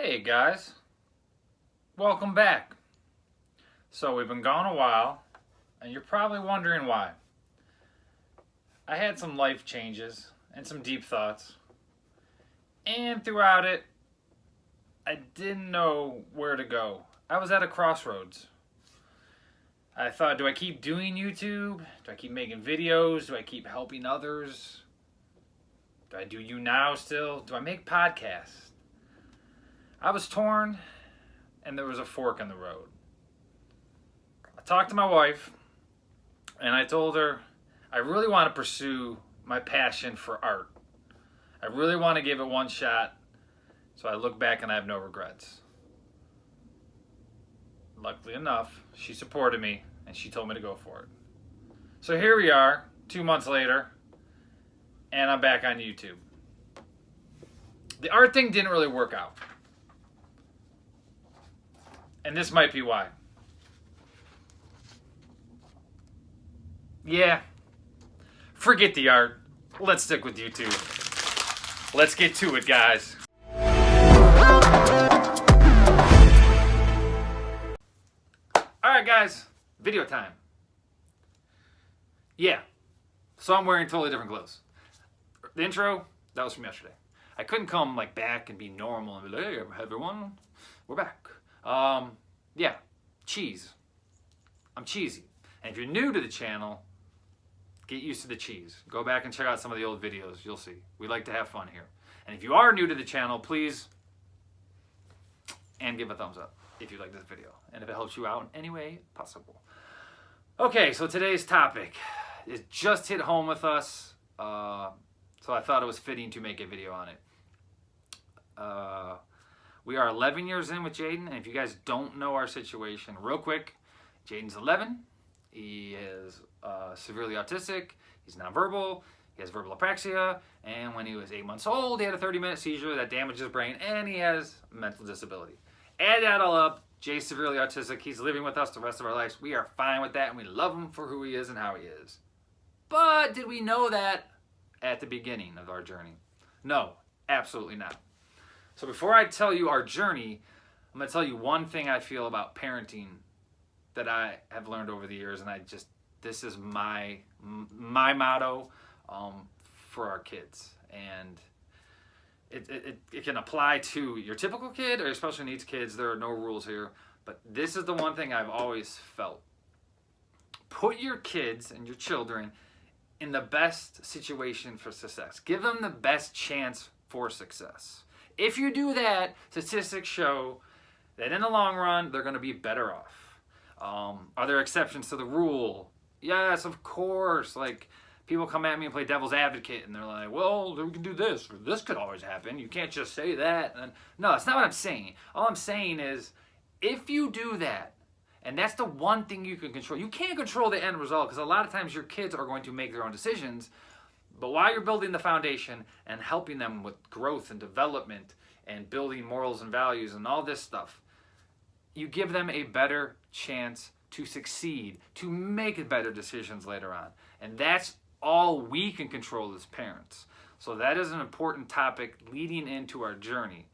Hey guys, welcome back. So we've been gone a while, and you're probably wondering why. I had some life changes and some deep thoughts, and throughout it, I didn't know where to go. I was at a crossroads. I thought, do I keep doing YouTube? Do I keep making videos? Do I keep helping others? Do I do You Now still? Do I make podcasts? I was torn, and there was a fork in the road. I talked to my wife, and I told her I really want to pursue my passion for art. I really want to give it one shot, so I look back and I have no regrets. Luckily enough, she supported me, and she told me to go for it. So here we are, 2 months later, and I'm back on YouTube. The art thing didn't really work out. And this might be why. Yeah, forget the art. Let's stick with YouTube. Let's get to it, guys. Alright guys, video time. Yeah, so I'm wearing totally different clothes. The intro, that was from yesterday. I couldn't come back and be normal and be like, hey everyone, we're back. Yeah, cheese. I'm cheesy. And if you're new to the channel, get used to the cheese. Go back and check out some of the old videos. You'll see. We like to have fun here. And if you are new to the channel, please, and give a thumbs up if you like this video. And if it helps you out in any way possible. Okay, so today's topic is just hit home with us. So I thought it was fitting to make a video on it. We are 11 years in with Jaden, and if you guys don't know our situation, real quick, Jaden's 11. He is severely autistic. He's nonverbal. He has verbal apraxia, and when he was 8 months old, he had a 30-minute seizure that damaged his brain, and he has mental disability. Add that all up, Jay's severely autistic. He's living with us the rest of our lives. We are fine with that, and we love him for who he is and how he is. But did we know that at the beginning of our journey? No, absolutely not. So before I tell you our journey, I'm going to tell you one thing I feel about parenting that I have learned over the years, and this is my motto for our kids. And it can apply to your typical kid or your special needs kids. There are no rules here. But this is the one thing I've always felt. Put your kids and your children in the best situation for success. Give them the best chance for success. If you do that, statistics show that in the long run, they're going to be better off. Are there exceptions to the rule? Yes, of course. People come at me and play devil's advocate, and they're like, well, we can do this, or this could always happen. You can't just say that. And no, that's not what I'm saying. All I'm saying is, if you do that, and that's the one thing you can control. You can't control the end result, because a lot of times your kids are going to make their own decisions. But while you're building the foundation and helping them with growth and development and building morals and values and all this stuff, you give them a better chance to succeed, to make better decisions later on. And that's all we can control as parents. So that is an important topic leading into our journey.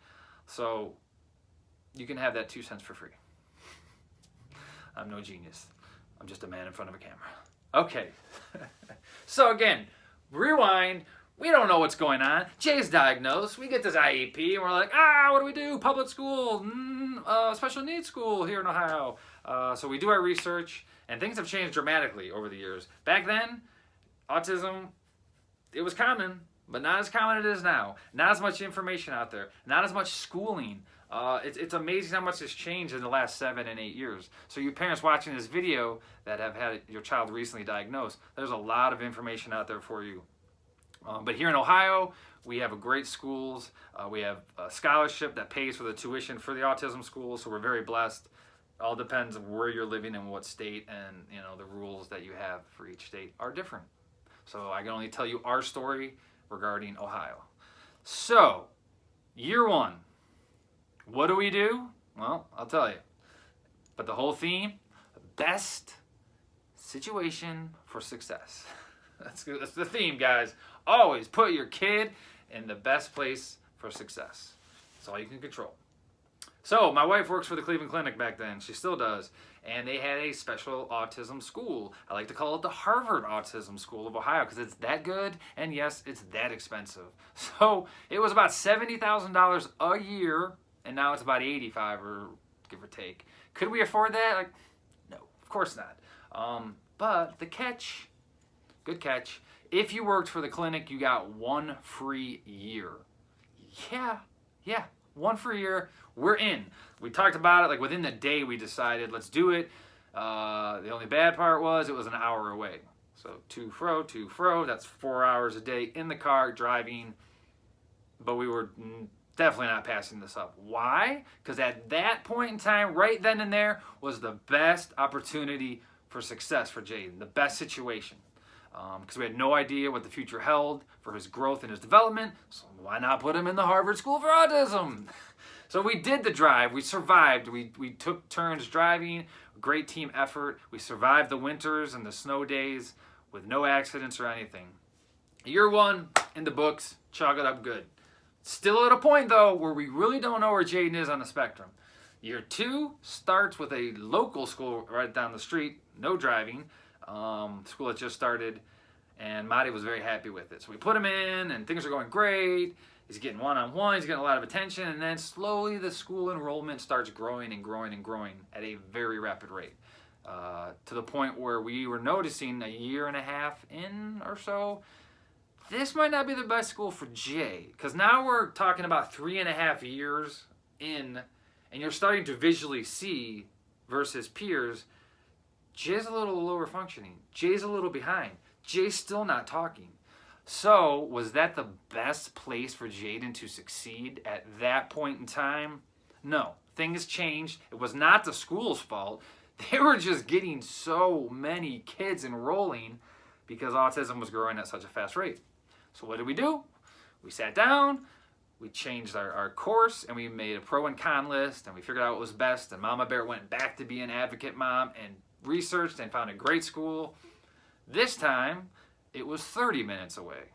So you can have that 2 cents for free. I'm no genius. I'm just a man in front of a camera. Okay. So again, rewind. We don't know what's going on. Jay's diagnosed. We get this IEP, and we're like, what do we do? Public school, special needs school here in Ohio. So we do our research, and things have changed dramatically over the years. Back then, autism, it was common, but not as common as it is now. Not as much information out there. Not as much schooling. It's amazing how much has changed in the last 7 and 8 years. So you parents watching this video that have had your child recently diagnosed, there's a lot of information out there for you. But here in Ohio, we have great schools. We have a scholarship that pays for the tuition for the autism schools, so we're very blessed. All depends on where you're living and what state, and the rules that you have for each state are different. So I can only tell you our story regarding Ohio. So, year 1. What do we do? Well, I'll tell you. But the whole theme, best situation for success. That's the theme, guys. Always put your kid in the best place for success. That's all you can control. So my wife works for the Cleveland Clinic back then. She still does. And they had a special autism school. I like to call it the Harvard Autism School of Ohio because it's that good, and yes, it's that expensive. So it was about $70,000 a year, and now it's about 85 or give or take. Could we afford that? Like, no, of course not. But the catch, good catch, if you worked for the clinic, you got 1 free year. Yeah, 1 free year. We're in. We talked about it, like within the day we decided, let's do it. The only bad part was it was an hour away. So to fro, that's 4 hours a day in the car driving. But we were definitely not passing this up. Why? Because at that point in time, right then and there, was the best opportunity for success for Jaden, the best situation. Because we had no idea what the future held for his growth and his development, so why not put him in the Harvard School for Autism? So we did the drive, we survived, we took turns driving, great team effort, we survived the winters and the snow days with no accidents or anything. Year 1 in the books, chalk it up good. Still at a point though where we really don't know where Jaden is on the spectrum. Year 2 starts with a local school right down the street, no driving. School had just started, and Marty was very happy with it. So we put him in, and things are going great. He's getting one-on-one, he's getting a lot of attention, and then slowly the school enrollment starts growing and growing and growing at a very rapid rate. To the point where we were noticing a year and a half in or so, this might not be the best school for Jay, because now we're talking about 3.5 years in, and you're starting to visually see versus peers, Jay's a little lower functioning. Jay's a little behind. Jay's still not talking. So, was that the best place for Jaden to succeed at that point in time? No. Things changed. It was not the school's fault. They were just getting so many kids enrolling because autism was growing at such a fast rate. So what did we do? We sat down, we changed our course, and we made a pro and con list, and we figured out what was best, and Mama Bear went back to be an advocate mom and researched and found a great school. This time, it was 30 minutes away.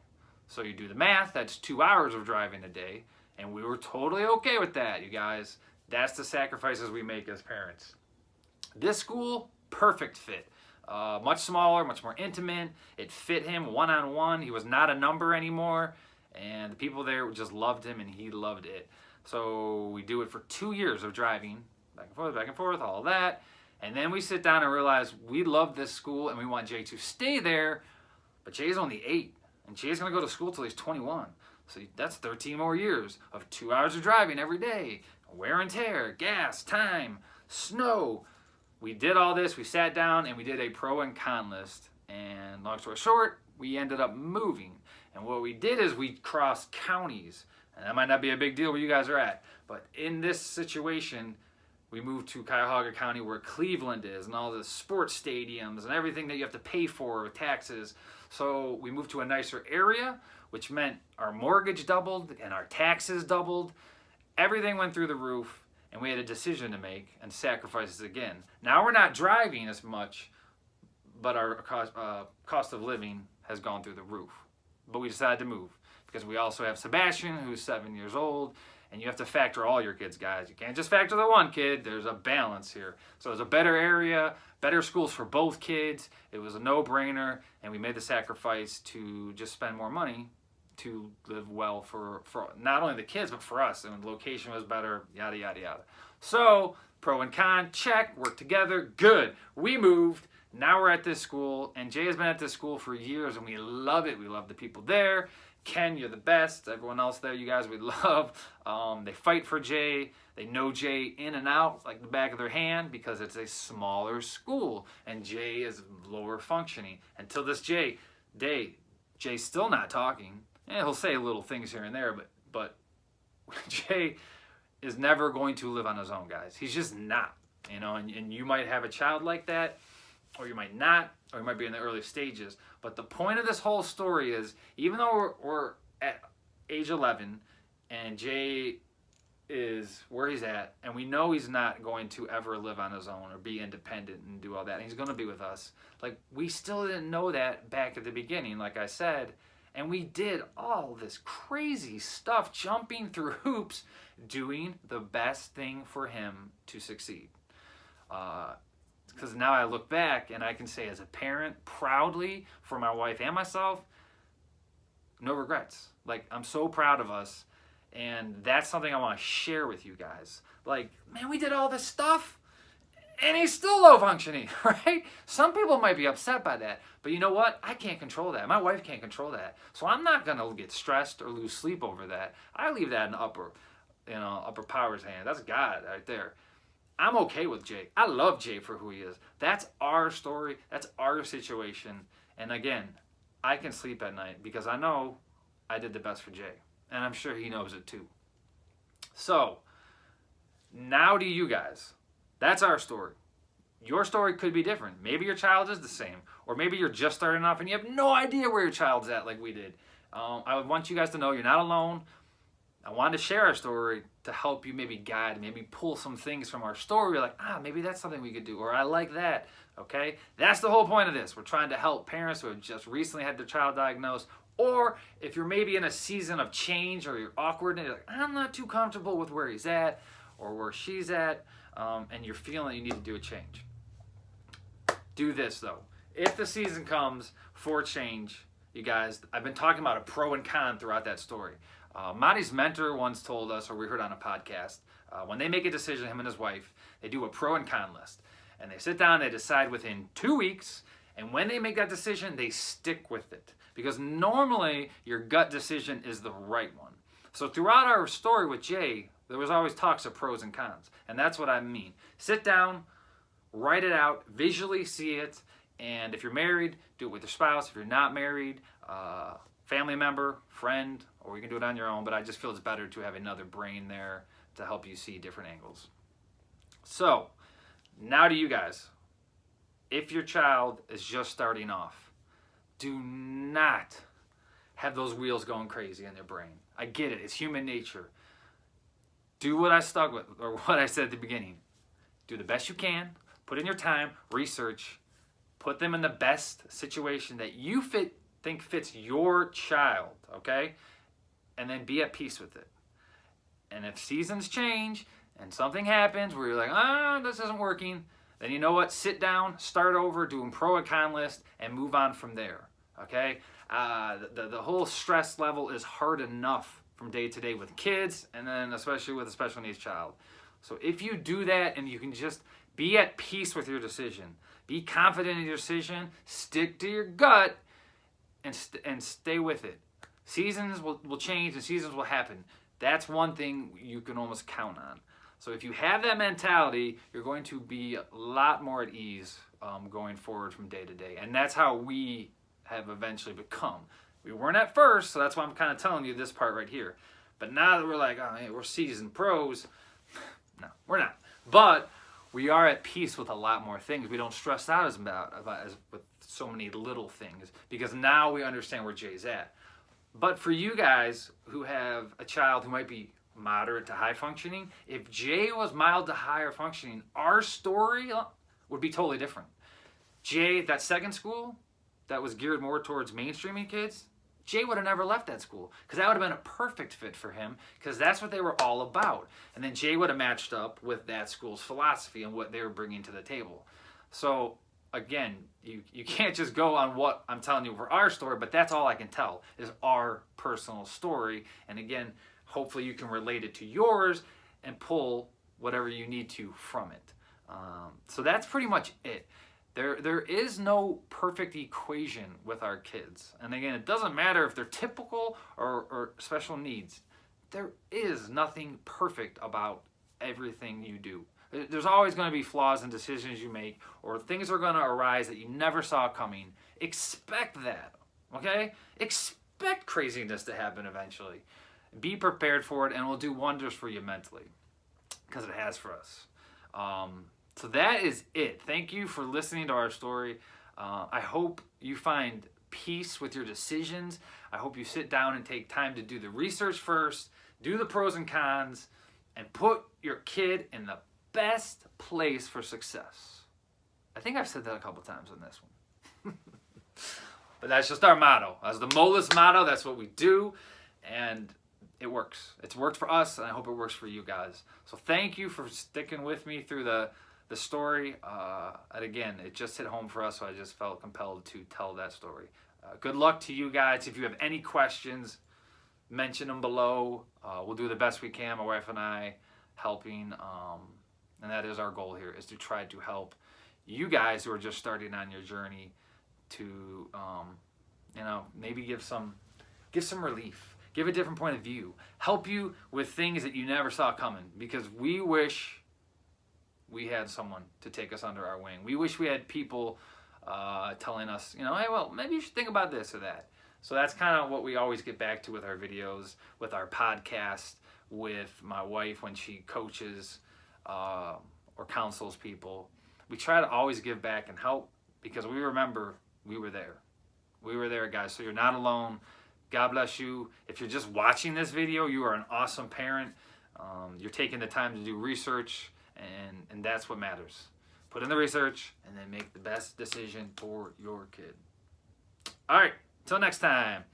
So you do the math, that's 2 hours of driving a day, and we were totally okay with that, you guys. That's the sacrifices we make as parents. This school, perfect fit. Much smaller, much more intimate. It fit him one-on-one. He was not a number anymore, and the people there just loved him, and he loved it. So we do it for 2 years of driving, back and forth, all that. And then we sit down and realize we love this school and we want Jay to stay there, but Jay's only 8, and Jay's going to go to school till he's 21. So that's 13 more years of 2 hours of driving every day, wear and tear, gas, time, snow. We did all this, we sat down and we did a pro and con list, and long story short, we ended up moving. And what we did is we crossed counties, and that might not be a big deal where you guys are at, but in this situation, we moved to Cuyahoga County where Cleveland is and all the sports stadiums and everything that you have to pay for with taxes. So we moved to a nicer area, which meant our mortgage doubled and our taxes doubled. Everything went through the roof, and we had a decision to make and sacrifices again. Now we're not driving as much, but our cost of living has gone through the roof. But we decided to move because we also have Sebastian, who's 7 years old, and you have to factor all your kids, guys. You can't just factor the one kid. There's a balance here. So it's a better area, better schools for both kids. It was a no-brainer, and we made the sacrifice to just spend more money to live well for not only the kids, but for us. And the location was better, yada, yada, yada. So, pro and con, check, work together, good. We moved. Now we're at this school, and Jay has been at this school for years, and we love it. We love the people there. Ken, you're the best. Everyone else there, you guys, we love. They fight for Jay. They know Jay in and out like the back of their hand because it's a smaller school, and Jay is lower functioning. Until this Jay's still not talking. And he'll say little things here and there, but Jay is never going to live on his own, guys. He's just not, you know, and you might have a child like that, or you might not, or you might be in the early stages. But the point of this whole story is, even though we're at age 11 and Jay is where he's at, and we know he's not going to ever live on his own or be independent and do all that, and he's going to be with us, like, we still didn't know that back at the beginning, like I said, And we did all this crazy stuff, jumping through hoops, doing the best thing for him to succeed. Because now I look back and I can say as a parent, proudly for my wife and myself, no regrets. Like, I'm so proud of us. And that's something I want to share with you guys. Like, man, we did all this stuff and he's still low functioning, right? Some people might be upset by that, but you know what? I can't control that. My wife can't control that. So I'm not going to get stressed or lose sleep over that. I leave that in upper power's hand. That's God right there. I'm okay with Jay. I love Jay for who he is. That's our story. That's our situation. And again, I can sleep at night because I know I did the best for Jay. And I'm sure he knows it too. So, now to you guys. That's our story. Your story could be different. Maybe your child is the same. Or maybe you're just starting off and you have no idea where your child's at like we did. I would want you guys to know you're not alone. I wanted to share our story to help you maybe guide, maybe pull some things from our story. You're like, maybe that's something we could do. Or I like that. Okay? That's the whole point of this. We're trying to help parents who have just recently had their child diagnosed. Or if you're maybe in a season of change or you're awkward and you're like, I'm not too comfortable with where he's at or where she's at, and you're feeling that you need to do a change. Do this though. If the season comes for change, you guys, I've been talking about a pro and con throughout that story. Monty's mentor once told us, or we heard on a podcast, when they make a decision, him and his wife, they do a pro and con list. And they sit down, they decide within 2 weeks, and when they make that decision, they stick with it. Because normally, your gut decision is the right one. So throughout our story with Jay, there was always talks of pros and cons. And that's what I mean. Sit down, write it out, visually see it, and if you're married, do it with your spouse. If you're not married, family member, friend, or you can do it on your own, but I just feel it's better to have another brain there to help you see different angles. So, now to you guys. If your child is just starting off, do not have those wheels going crazy in their brain. I get it. It's human nature. Do what I stuck with, or what I said at the beginning. Do the best you can. Put in your time. Research. Put them in the best situation that you think fits your child, okay? And then be at peace with it. And if seasons change and something happens where you're like, this isn't working, then you know what? Sit down, start over, do a pro and con list, and move on from there, okay? The whole stress level is hard enough from day to day with kids, and then especially with a special needs child. So if you do that and you can just be at peace with your decision, be confident in your decision, stick to your gut, and stay with it. Seasons will change and seasons will happen. That's one thing you can almost count on. So if you have that mentality, you're going to be a lot more at ease going forward from day to day. And that's how we have eventually become. We weren't at first, so that's why I'm kind of telling you this part right here. But now that we're like, hey, we're seasoned pros, no, we're not. But we are at peace with a lot more things. We don't stress out as with so many little things because now we understand where Jay's at. But for you guys who have a child who might be moderate to high functioning, if Jay was mild to higher functioning, our story would be totally different. Jay, that second school that was geared more towards mainstreaming kids, Jay would have never left that school because that would have been a perfect fit for him because that's what they were all about. And then Jay would have matched up with that school's philosophy and what they were bringing to the table. So again, you can't just go on what I'm telling you for our story, but that's all I can tell is our personal story. And again, hopefully you can relate it to yours and pull whatever you need to from it. So that's pretty much it. There is no perfect equation with our kids. And again, it doesn't matter if they're typical or special needs. There is nothing perfect about everything you do. There's always going to be flaws in decisions you make, or things are going to arise that you never saw coming. Expect that, okay? Expect craziness to happen eventually. Be prepared for it, and it will do wonders for you mentally, because it has for us. So that is it. Thank you for listening to our story. I hope you find peace with your decisions. I hope you sit down and take time to do the research first, do the pros and cons, and put your kid in the best place for success. I think I've said that a couple times on this one. But that's just our motto. That's the Molus motto. That's what we do. And it works. It's worked for us, and I hope it works for you guys. So thank you for sticking with me through the story. And again, it just hit home for us, so I just felt compelled to tell that story. Good luck to you guys. If you have any questions, mention them below. We'll do the best we can, my wife and I, helping. And that is our goal here, is to try to help you guys who are just starting on your journey to, maybe give some relief, give a different point of view, help you with things that you never saw coming, because we wish we had someone to take us under our wing. We wish we had people telling us, hey, well, maybe you should think about this or that. So that's kind of what we always get back to with our videos, with our podcast, with my wife when she coaches or counsels people. We try to always give back and help, because we remember we were there. We were there, guys. So you're not alone. God bless you. If you're just watching this video, you are an awesome parent. You're taking the time to do research, and that's what matters. Put in the research and then make the best decision for your kid. All right, until next time,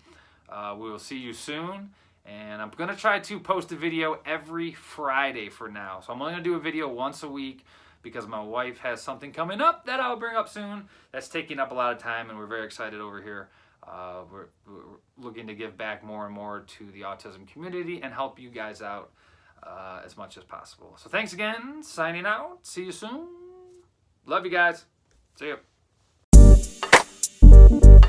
we will see you soon. And I'm going to try to post a video every Friday for now. So I'm only going to do a video once a week, because my wife has something coming up that I'll bring up soon that's taking up a lot of time, and we're very excited over here. We're looking to give back more and more to the autism community and help you guys out as much as possible. So thanks again. Signing out. See you soon. Love you guys. See you.